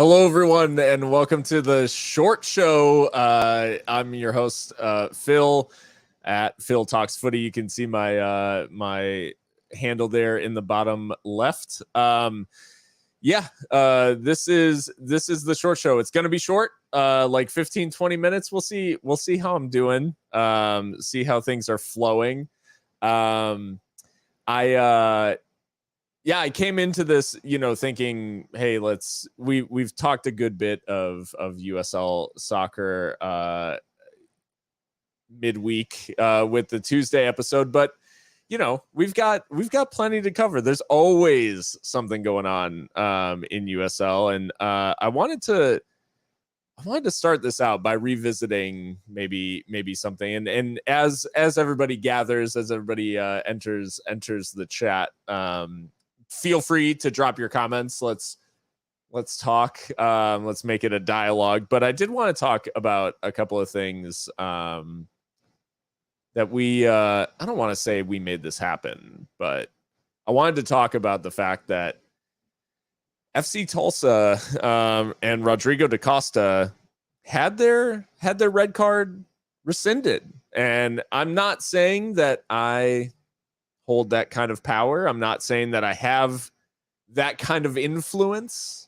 Hello, everyone, and welcome to the short show. I'm your host, Phil, at Phil Talks Footy. You can see my handle there in the bottom left. This is the short show. It's going to be short, like 15, 20 minutes. We'll see how I'm doing. See how things are flowing. I came into this, thinking, hey, we've talked a good bit of USL soccer midweek with the Tuesday episode, but we've got plenty to cover. There's always something going on in USL, and I wanted to start this out by revisiting maybe something, and as everybody gathers, as everybody enters the chat, feel free to drop your comments. Let's talk. Let's make it a dialogue. But I did want to talk about a couple of things that we I don't want to say we made this happen, but I wanted to talk about the fact that FC Tulsa and Rodrigo da Costa had their red card rescinded. And I'm not saying that I hold that kind of power. I'm not saying that I have that kind of influence.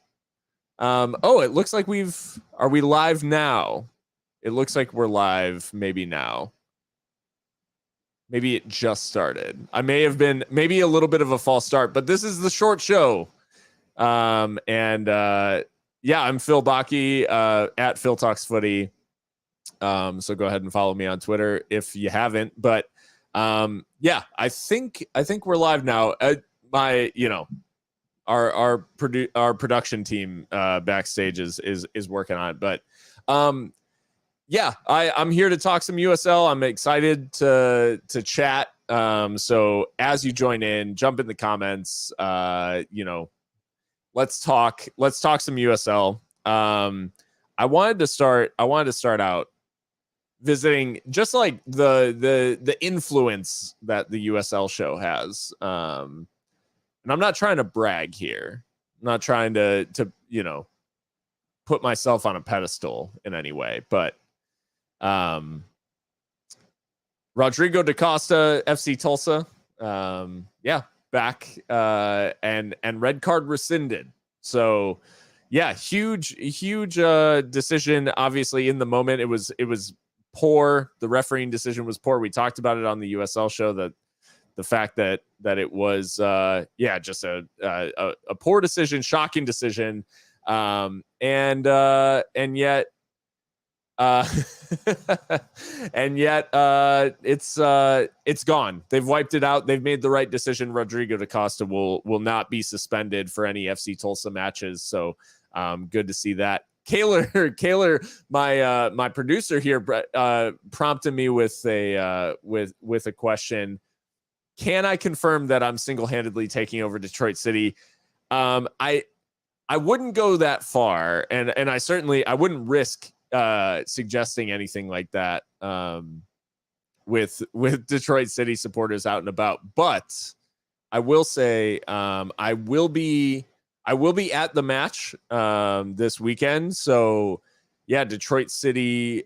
It looks like are we live now? It looks like we're live maybe now. Maybe it just started. I may have been maybe a little bit of a false start, but this is the short show. I'm Phil Bakke at Phil Talks Footy. So go ahead and follow me on Twitter if you haven't. But I think we're live now. Our production team backstage is working on it. But I'm here to talk some USL. I'm excited to chat. So as you join in, jump in the comments. Let's talk some USL. I wanted to start out visiting just like the influence that the USL show has. And I'm not trying to brag here. I'm not trying to put myself on a pedestal in any way, but Rodrigo da Costa, FC Tulsa, back and red card rescinded. So huge decision. Obviously in the moment it was poor. The refereeing decision was poor. We talked about it on the USL show, that the fact that it was just a poor decision, shocking decision, and yet it's gone. They've wiped it out. They've made the right decision. Rodrigo da Costa will not be suspended for any FC Tulsa matches. So good to see that. Kaylor, my producer here, prompted me with a question. Can I confirm that I'm single-handedly taking over Detroit City? I wouldn't go that far, and I wouldn't risk suggesting anything like that with Detroit City supporters out and about. But I will say I will be at the match this weekend. So Detroit City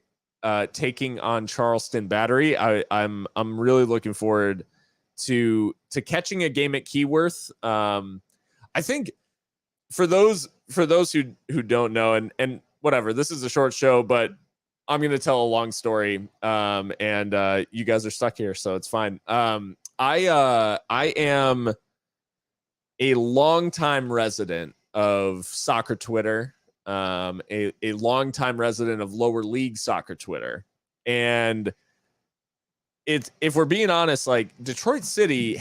taking on Charleston Battery. I'm really looking forward to catching a game at Keyworth. I think for those who don't know, and whatever, this is a short show, but I'm going to tell a long story. And you guys are stuck here, so it's fine. I am a longtime resident of soccer Twitter, a longtime resident of lower league soccer Twitter. And if we're being honest, like Detroit City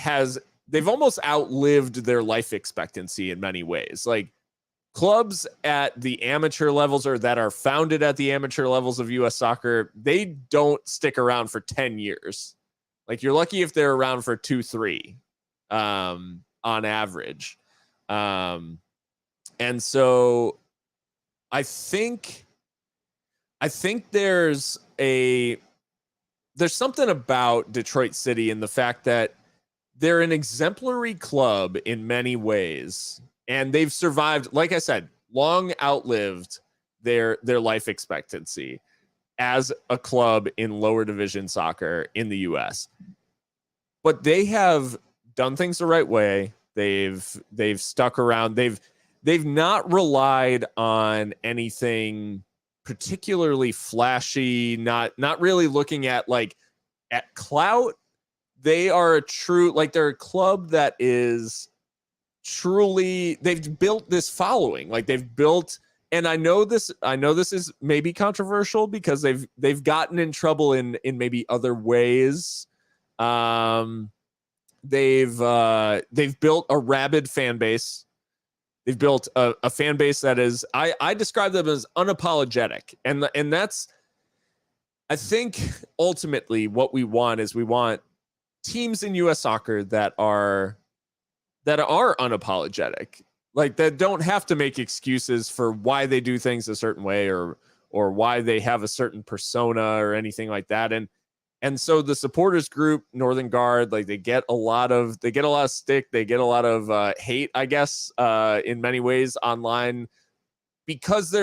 they've almost outlived their life expectancy in many ways. Like clubs at the amateur levels, or that are founded at the amateur levels of US soccer, they don't stick around for 10 years. Like you're lucky if they're around for 2-3 on average. And so I think there's something about Detroit City and the fact that they're an exemplary club in many ways, and they've survived. Like I said, long outlived their life expectancy as a club in lower division soccer in the US. But they have done things the right way. They've stuck around. They've not relied on anything particularly flashy, not really looking at clout. They are they're a club that is truly, they've built this following. Like they've built, and I know this is maybe controversial because they've gotten in trouble in maybe other ways. They've built a rabid fan base. They've built a fan base that is, I describe them as unapologetic. And that's, I think ultimately what we want teams in US soccer that are unapologetic, like that don't have to make excuses for why they do things a certain way or why they have a certain persona or anything like that. And so the supporters group, Northern Guard, like they get a lot of stick, they get a lot of hate, I guess, in many ways online, because they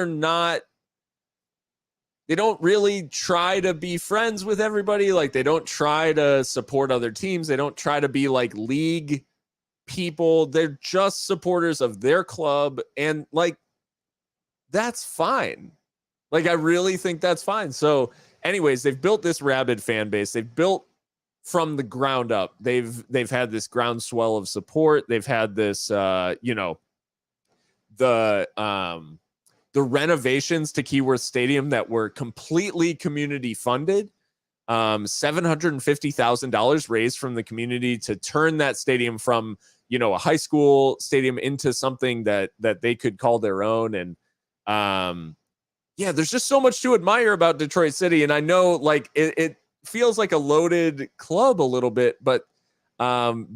don't really try to be friends with everybody. Like they don't try to support other teams. They don't try to be like league people. They're just supporters of their club. And like, that's fine. Like, I really think that's fine. So anyways, they've built this rabid fan base. They've built from the ground up. They've had this groundswell of support. They've had this, the renovations to Keyworth Stadium that were completely community funded. $750,000 raised from the community to turn that stadium from, a high school stadium into something that they could call their own. And there's just so much to admire about Detroit City. And I know like it feels like a loaded club a little bit, but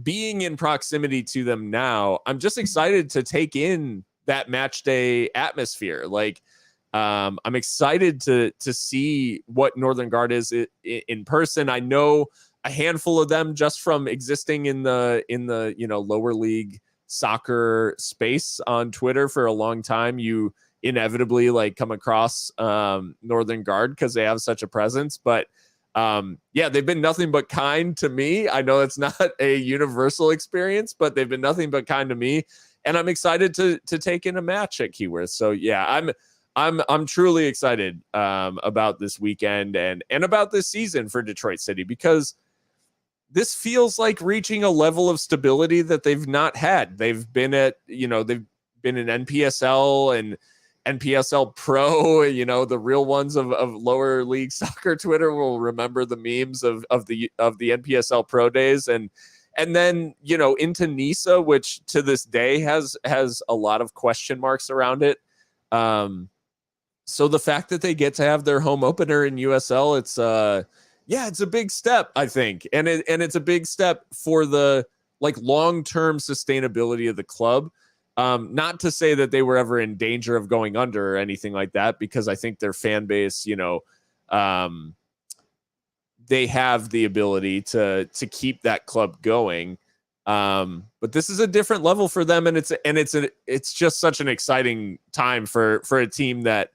being in proximity to them now, I'm just excited to take in that match day atmosphere. Like I'm excited to see what Northern Guard is in person. I know a handful of them just from existing in the lower league soccer space on Twitter for a long time. You inevitably like come across Northern Guard because they have such a presence. But they've been nothing but kind to me. I know it's not a universal experience, but they've been nothing but kind to me. And I'm excited to take in a match at Keyworth. So yeah, I'm truly excited about this weekend and about this season for Detroit City, because this feels like reaching a level of stability that they've not had. They've been at, they've been in NPSL and NPSL Pro, the real ones of lower league soccer Twitter will remember the memes of the NPSL Pro days. And then, into NISA, which to this day has a lot of question marks around it. So the fact that they get to have their home opener in USL, it's a big step, I think. And it's a big step for the like long-term sustainability of the club. Not to say that they were ever in danger of going under or anything like that, because I think their fan base, they have the ability to keep that club going. But this is a different level for them. And it's just such an exciting time for a team that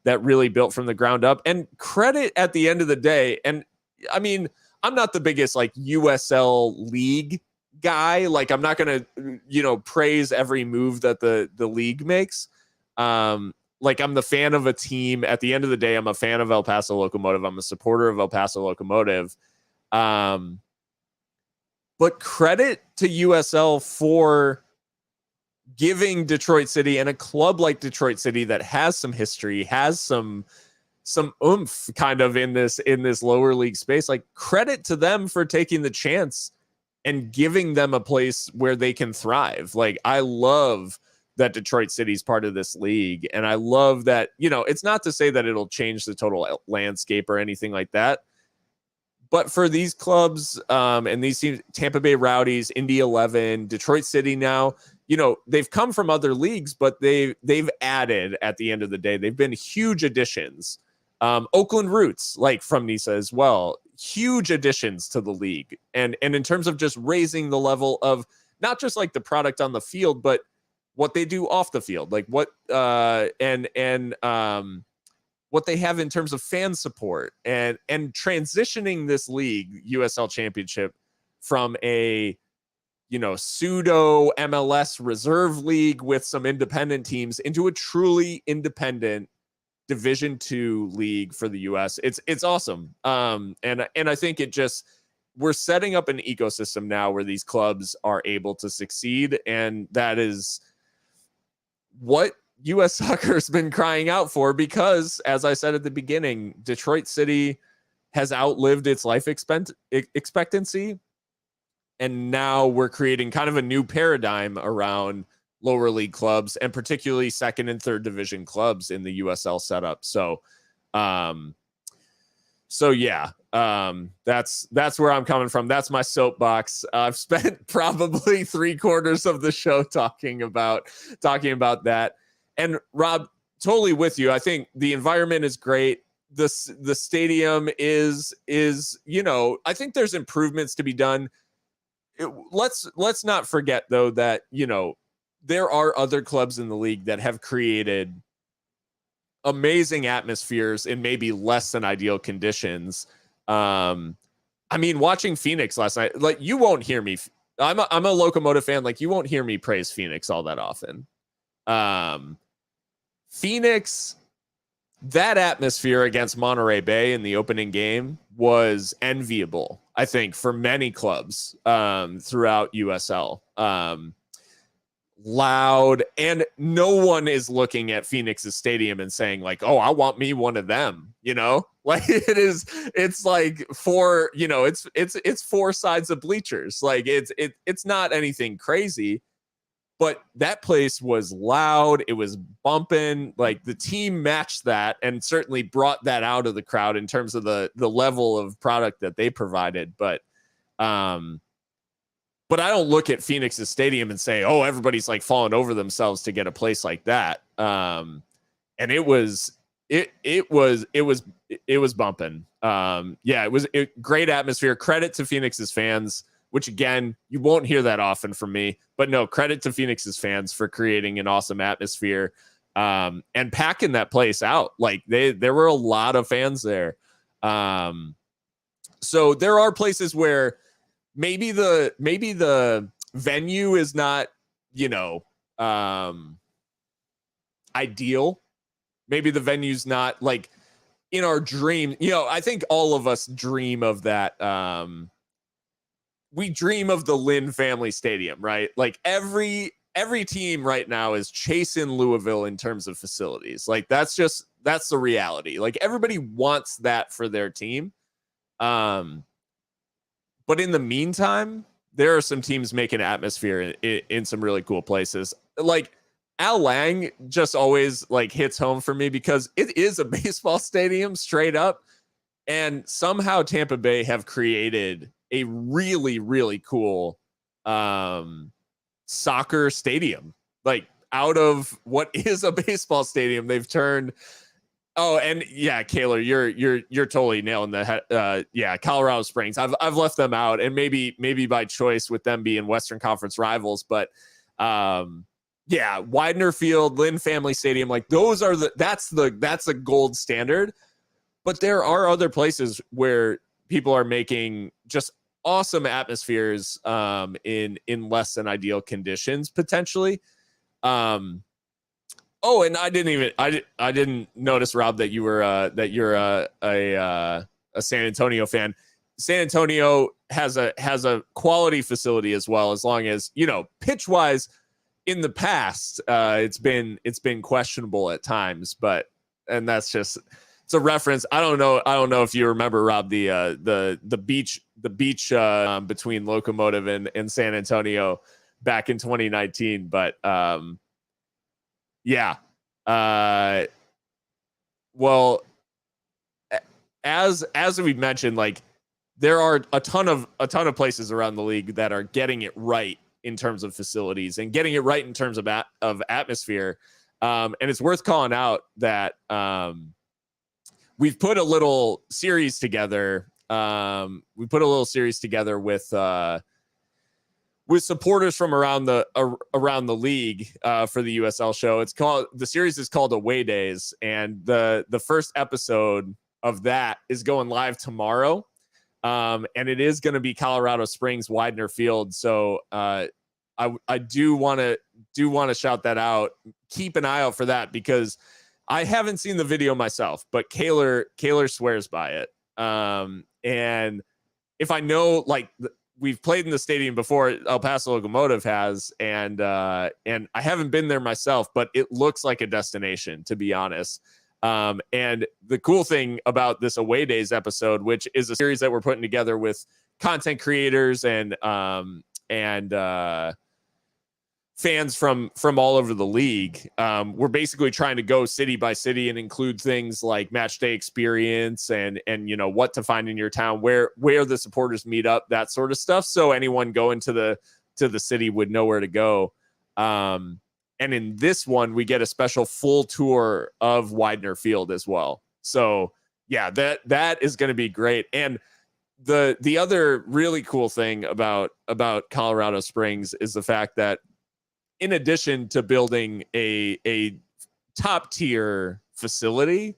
really built from the ground up. And credit at the end of the day. And I mean, I'm not the biggest like USL league guy. Like I'm not going to, praise every move that the league makes. Like I'm the fan of a team. At the end of the day, I'm a fan of El Paso Locomotive. I'm a supporter of El Paso Locomotive. But credit to USL for giving Detroit City, and a club like Detroit City that has some history, has some oomph kind of in this lower league space. Like credit to them for taking the chance and giving them a place where they can thrive. Like I love that Detroit City's part of this league. And I love that, it's not to say that it'll change the total landscape or anything like that. But for these clubs and these teams, Tampa Bay Rowdies, Indy 11, Detroit City now, they've come from other leagues, but they've added at the end of the day. They've been huge additions. Oakland Roots, like from NISA as well, huge additions to the league. And in terms of just raising the level of not just like the product on the field, but what they do off the field, like what what they have in terms of fan support, and transitioning this league, USL Championship, from a pseudo MLS reserve league with some independent teams into a truly independent Division II league for the US. It's awesome. And I think we're setting up an ecosystem now where these clubs are able to succeed, and that is what US soccer has been crying out for, because, as I said at the beginning, Detroit City has outlived its life expectancy. And now we're creating kind of a new paradigm around lower league clubs, and particularly second and third division clubs in the USL setup. So yeah, that's where I'm coming from. That's my soapbox. I've spent probably 3/4 of the show talking about that. And Rob, totally with you. I think the environment is great. The stadium is I think there's improvements to be done. Let's not forget, though, that there are other clubs in the league that have created amazing atmospheres in maybe less than ideal conditions. I mean, watching Phoenix last night, like, you won't hear me. I'm a Locomotive fan. Like, you won't hear me praise Phoenix all that often. Phoenix, that atmosphere against Monterey Bay in the opening game was enviable, I think, for many clubs throughout USL. Loud, and no one is looking at Phoenix's stadium and saying, like, oh, I want me one of them, like, it's like four, it's four sides of bleachers. Like, it's not anything crazy, but that place was loud. It was bumping. Like, the team matched that and certainly brought that out of the crowd in terms of the level of product that they provided. But I don't look at Phoenix's stadium and say, oh, everybody's like falling over themselves to get a place like that. And it was bumping. Yeah, it was a great atmosphere. Credit to Phoenix's fans, which, again, you won't hear that often from me, but no, credit to Phoenix's fans for creating an awesome atmosphere and packing that place out. Like, there were a lot of fans there. So there are places where maybe the venue is not, ideal. Maybe the venue's not, like, in our dream. I think all of us dream of that. We dream of the Lynn Family Stadium, right? Like, every team right now is chasing Louisville in terms of facilities. Like, that's the reality. Like, everybody wants that for their team. But in the meantime, there are some teams making atmosphere in some really cool places. Like, Al Lang just always, like, hits home for me because it is a baseball stadium straight up. And somehow Tampa Bay have created a really, really cool soccer stadium. Like, out of what is a baseball stadium, they've turned. Oh, and yeah, Kaylor, you're totally nailing the head. Yeah, Colorado Springs. I've left them out, and maybe by choice with them being Western Conference rivals, but yeah, Widener Field, Lynn Family Stadium, like, those are that's a gold standard. But there are other places where people are making just awesome atmospheres in less than ideal conditions potentially. Oh, and I didn't notice, Rob, that you're a San Antonio fan. San Antonio has a quality facility as well, as long as, pitch wise in the past, it's been questionable at times, and that's just, it's a reference. I don't know if you remember, Rob, the beach between Locomotive and San Antonio back in 2019, but yeah. Well, as we mentioned, like, there are a ton of places around the league that are getting it right in terms of facilities and getting it right in terms of atmosphere. And it's worth calling out that we've put a little series together. We put a little series together with with supporters from around the league for the USL show. The series is called Away Days, and the first episode of that is going live tomorrow. And it is going to be Colorado Springs Widener Field. So I do want to shout that out. Keep an eye out for that, because I haven't seen the video myself, but Kaler swears by it. And if I know, like, we've played in the stadium before, El Paso Locomotive has, and I haven't been there myself, but it looks like a destination, to be honest. And the cool thing about this Away Days episode, which is a series that we're putting together with content creators and fans from all over the league, we're basically trying to go city by city and include things like match day experience and what to find in your town, where the supporters meet up, that sort of stuff. So anyone going to the city would know where to go. And in this one, we get a special full tour of Widener Field as well. So yeah, that is going to be great. And the other really cool thing about Colorado Springs is the fact that, in addition to building a top tier facility,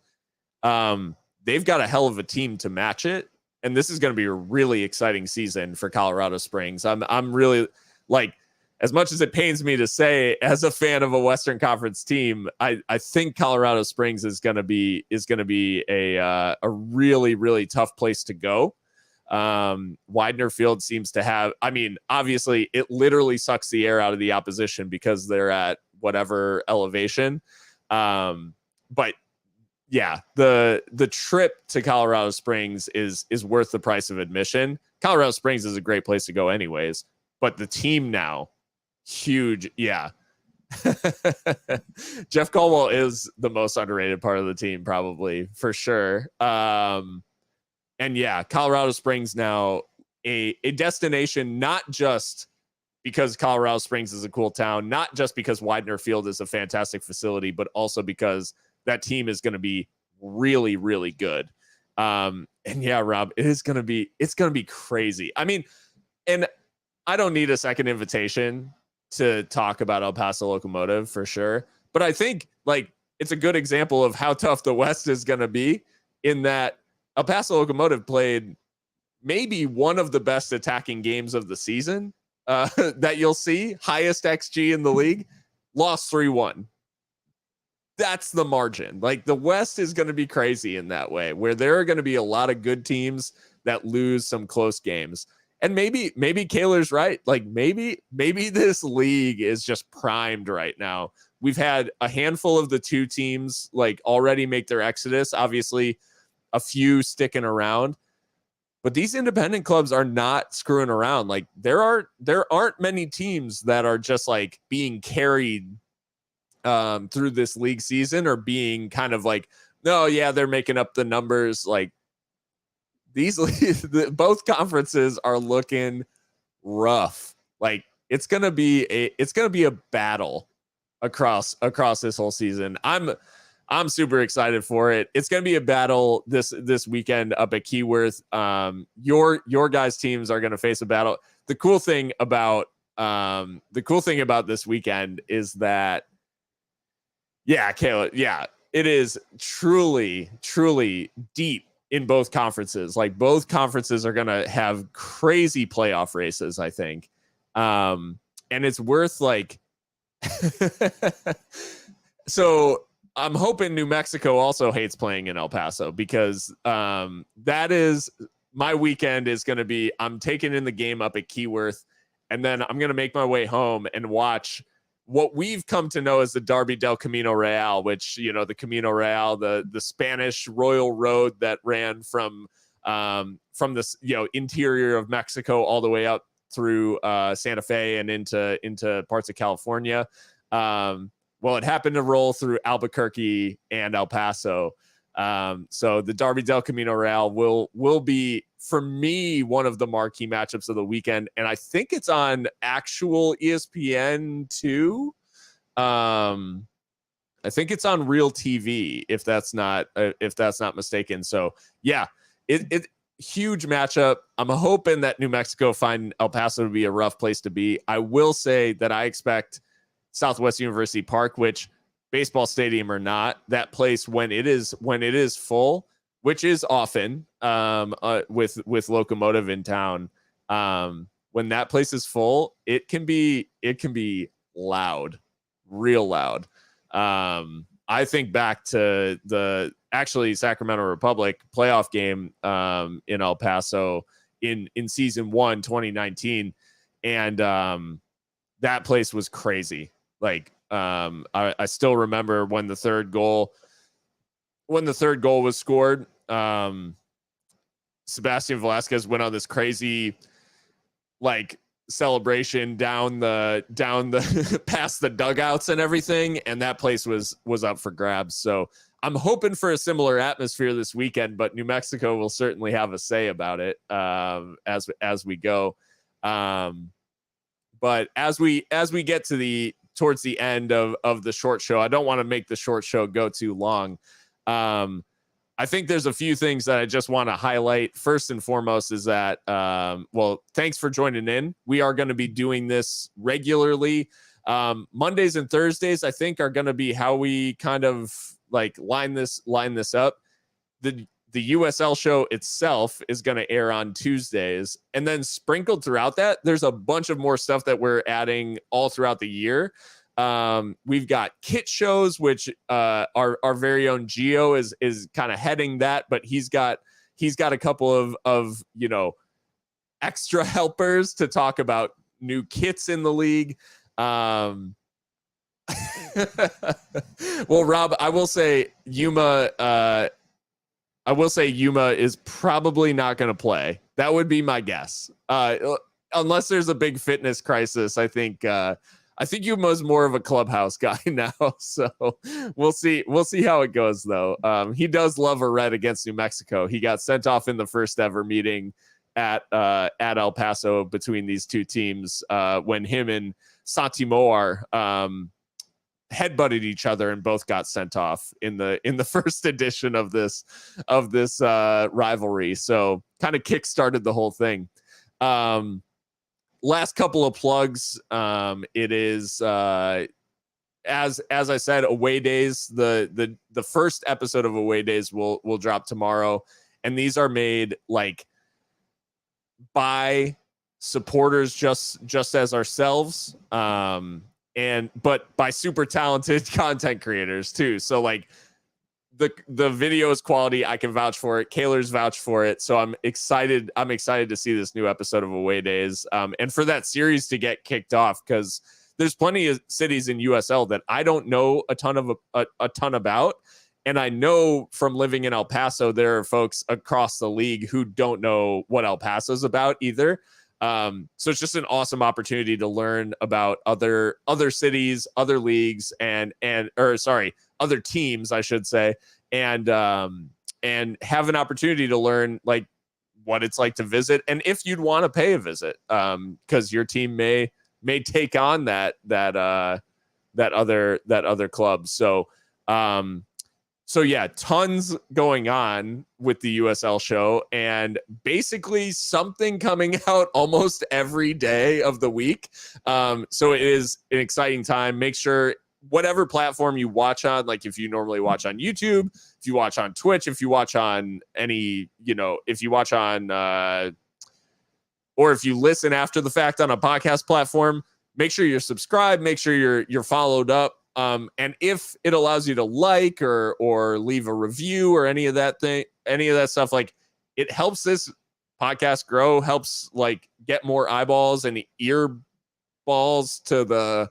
they've got a hell of a team to match it. And this is going to be a really exciting season for Colorado Springs. I'm really, like, as much as it pains me to say, as a fan of a Western Conference team, I think Colorado Springs is going to be a really, really tough place to go. Widener Field seems to have, I mean, obviously it literally sucks the air out of the opposition because they're at whatever elevation. But yeah, the trip to Colorado Springs is worth the price of admission. Colorado Springs is a great place to go anyways, but the team now, huge. Yeah. Jeff Caldwell is the most underrated part of the team, probably, for sure. And yeah, Colorado Springs now a destination, not just because Colorado Springs is a cool town, not just because Widener Field is a fantastic facility, but also because that team is going to be really, really good. And yeah, Rob, it's going to be crazy. I mean, and I don't need a second invitation to talk about El Paso Locomotive for sure, but I think, like, it's a good example of how tough the West is going to be, in that El Paso Locomotive played maybe one of the best attacking games of the season that you'll see, highest XG in the league, lost 3-1. That's the margin. Like, the West is going to be crazy in that way, where there are going to be a lot of good teams that lose some close games. And maybe Kaler's right. Like, maybe this league is just primed right now. We've had a handful of the two teams, like, already make their exodus. Obviously, a few sticking around, but these independent clubs are not screwing around. Like, there aren't many teams that are just, like, being carried through this league season, or being kind of like, no, yeah, they're making up the numbers. Like, these both conferences are looking rough. Like, it's gonna be a battle across this whole season. I'm super excited for it. It's going to be a battle this weekend up at Keyworth. Your guys' teams are going to face a battle. The cool thing about this weekend is that, yeah, Kayla, yeah, it is truly, truly deep in both conferences. Like, both conferences are going to have crazy playoff races, I think. And it's worth, like, so I'm hoping New Mexico also hates playing in El Paso, because that is my weekend is going to be, I'm taking in the game up at Keyworth, and then I'm going to make my way home and watch what we've come to know as the Derby del Camino Real, which, the Camino Real, the Spanish royal road that ran from this, interior of Mexico all the way up through Santa Fe and into parts of California. Well, it happened to roll through Albuquerque and El Paso. So the Derby del Camino Real will be, for me, one of the marquee matchups of the weekend. And I think it's on actual ESPN too. I think it's on Real TV, if that's not mistaken. So yeah, it huge matchup. I'm hoping that New Mexico find El Paso to be a rough place to be. I will say that I expect Southwest University Park, which baseball stadium or not, that place when it is full, which is often with Locomotive in town, when that place is full, it can be loud, real loud. I think back to the actually Sacramento Republic playoff game in El Paso in season 1, 2019. And that place was crazy. Like I still remember when the third goal was scored, Sebastian Velasquez went on this crazy like celebration down the past the dugouts and everything, and that place was up for grabs. So I'm hoping for a similar atmosphere this weekend, but New Mexico will certainly have a say about it as we go. But as we get to towards the end of the short show, I don't want to make the short show go too long. I think there's a few things that I just want to highlight. First and foremost is that, well, thanks for joining in. We are going to be doing this regularly. Mondays and Thursdays, I think, are going to be how we kind of like line this up. The USL show itself is going to air on Tuesdays, and then sprinkled throughout that, there's a bunch of more stuff that we're adding all throughout the year. We've got kit shows, which our very own Gio is kind of heading that, but he's got a couple of extra helpers to talk about new kits in the league. Well, Rob, I will say Yuma is probably not going to play. That would be my guess. Unless there's a big fitness crisis, I think Yuma's more of a clubhouse guy now. So we'll see how it goes, though. He does love a red against New Mexico. He got sent off in the first ever meeting at El Paso between these two teams when him and Santi Moar headbutted each other and both got sent off in the first edition of this rivalry. So kind of kickstarted the whole thing. Last couple of plugs. It is as I said, Away Days. The first episode of Away Days will drop tomorrow, and these are made like by supporters just as ourselves, but by super talented content creators too. So like the video is quality. I can vouch for it. Kaler's vouched for it. So I'm excited to see this new episode of Away Days, and for that series to get kicked off, because there's plenty of cities in USL that I don't know a ton about. And I know from living in El Paso, there are folks across the league who don't know what El Paso is about either. So it's just an awesome opportunity to learn about other cities, other leagues, other teams, I should say, and have an opportunity to learn like what it's like to visit, and if you'd want to pay a visit, because your team may take on that other club. So yeah, tons going on with the USL show, and basically something coming out almost every day of the week. So it is an exciting time. Make sure whatever platform you watch on, like if you normally watch on YouTube, if you watch on Twitch, if you watch on or if you listen after the fact on a podcast platform, make sure you're subscribed, make sure you're followed up. And if it allows you to like or leave a review or any of that stuff, like it helps this podcast grow, helps like get more eyeballs and ear balls to the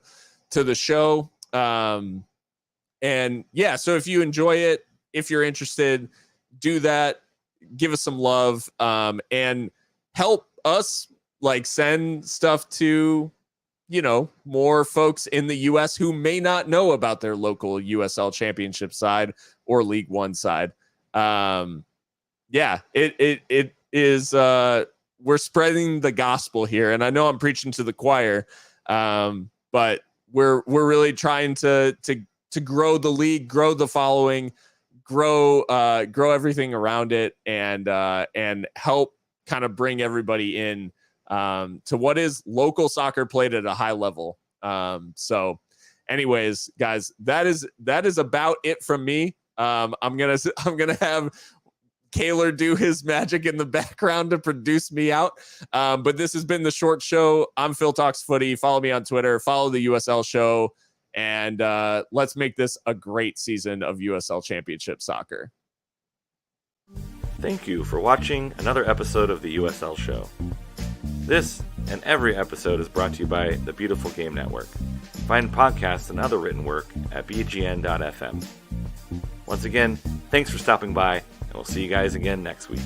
show. And yeah, so if you enjoy it, if you're interested, do that, give us some love, and help us like send stuff to more folks in the US who may not know about their local USL championship side or League One side. Yeah, it is, we're spreading the gospel here, and I know I'm preaching to the choir, but we're really trying to grow the league, grow the following, grow everything around it and help kind of bring everybody in to what is local soccer played at a high level. So anyways, guys, that is about it from me. I'm gonna have Kaylor do his magic in the background to produce me out. But this has been the Short Show. I'm Phil Talks Footy. Follow me on Twitter. Follow the USL Show. And let's make this a great season of USL Championship Soccer. Thank you for watching another episode of the USL Show. This and every episode is brought to you by the Beautiful Game Network. Find podcasts and other written work at bgn.fm. Once again, thanks for stopping by, and we'll see you guys again next week.